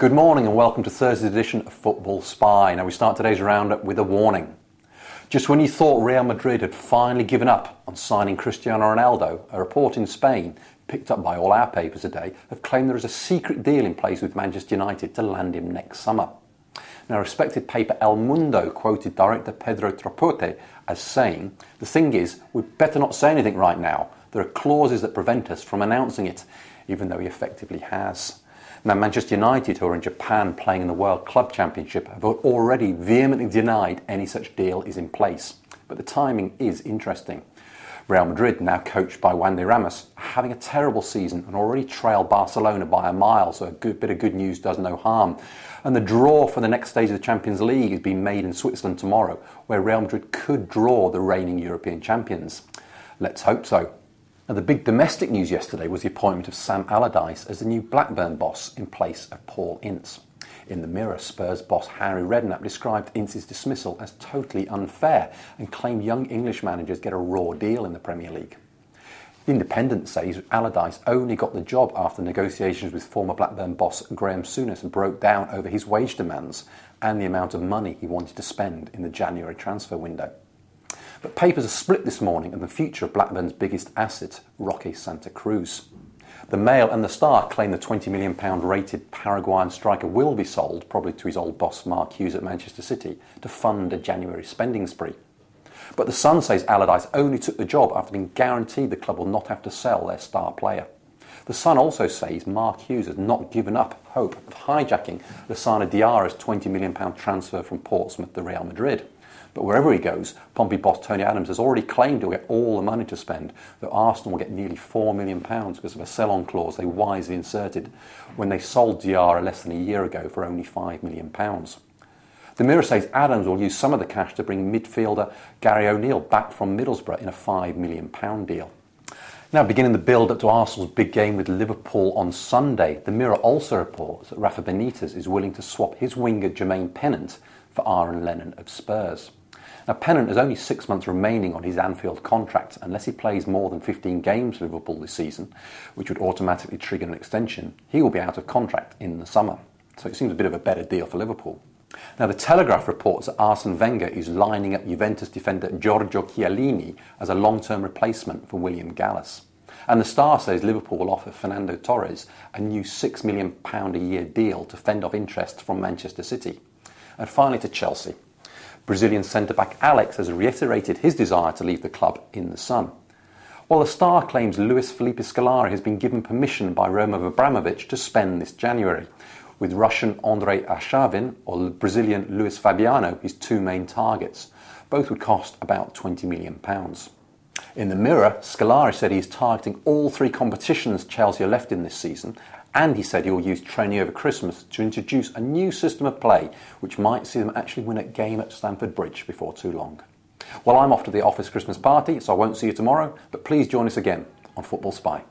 Good morning and welcome to Thursday's edition of Football Spy. Now we start today's roundup with a warning. Just when you thought Real Madrid had finally given up on signing Cristiano Ronaldo, a report in Spain, picked up by all our papers today, have claimed there is a secret deal in place with Manchester United to land him next summer. Now, respected paper El Mundo quoted director Pedro Trapote as saying, "The thing is, we'd better not say anything right now. There are clauses that prevent us from announcing it," even though he effectively has. Now, Manchester United, who are in Japan playing in the World Club Championship, have already vehemently denied any such deal is in place. But the timing is interesting. Real Madrid, now coached by Juande Ramos, are having a terrible season and already trail Barcelona by a mile, so a bit of good news does no harm. And the draw for the next stage of the Champions League is being made in Switzerland tomorrow, where Real Madrid could draw the reigning European champions. Let's hope so. Now, the big domestic news yesterday was the appointment of Sam Allardyce as the new Blackburn boss in place of Paul Ince. In the Mirror, Spurs boss Harry Redknapp described Ince's dismissal as totally unfair and claimed young English managers get a raw deal in the Premier League. The Independent says Allardyce only got the job after negotiations with former Blackburn boss Graham Souness broke down over his wage demands and the amount of money he wanted to spend in the January transfer window. But papers are split this morning on the future of Blackburn's biggest asset, Roque Santa Cruz. The Mail and the Star claim the £20 million rated Paraguayan striker will be sold, probably to his old boss Mark Hughes at Manchester City, to fund a January spending spree. But the Sun says Allardyce only took the job after being guaranteed the club will not have to sell their star player. The Sun also says Mark Hughes has not given up hope of hijacking Lassana Diarra's £20 million transfer from Portsmouth to Real Madrid. But wherever he goes, Pompey boss Tony Adams has already claimed he'll get all the money to spend, though Arsenal will get nearly £4 million because of a sell-on clause they wisely inserted when they sold Diarra less than a year ago for only £5 million. The Mirror says Adams will use some of the cash to bring midfielder Gary O'Neill back from Middlesbrough in a £5 million deal. Now, beginning the build-up to Arsenal's big game with Liverpool on Sunday, the Mirror also reports that Rafa Benitez is willing to swap his winger Jermaine Pennant for Aaron Lennon of Spurs. Now, Pennant has only 6 months remaining on his Anfield contract. Unless he plays more than 15 games for Liverpool this season, which would automatically trigger an extension, he will be out of contract in the summer. So it seems a bit of a better deal for Liverpool. Now, the Telegraph reports that Arsene Wenger is lining up Juventus defender Giorgio Chiellini as a long-term replacement for William Gallas. And the Star says Liverpool will offer Fernando Torres a new £6 million a year deal to fend off interest from Manchester City. And finally to Chelsea. Brazilian centre-back Alex has reiterated his desire to leave the club in the sun. While the Star claims Luis Felipe Scolari has been given permission by Roman Abramovich to spend this January, with Russian Andrei Arshavin or Brazilian Luis Fabiano his two main targets. Both would cost about £20 million. In the Mirror, Scolari said he is targeting all three competitions Chelsea are left in this season, and he said he will use training over Christmas to introduce a new system of play which might see them actually win a game at Stamford Bridge before too long. Well, I'm off to the office Christmas party, so I won't see you tomorrow, but please join us again on Football Spy.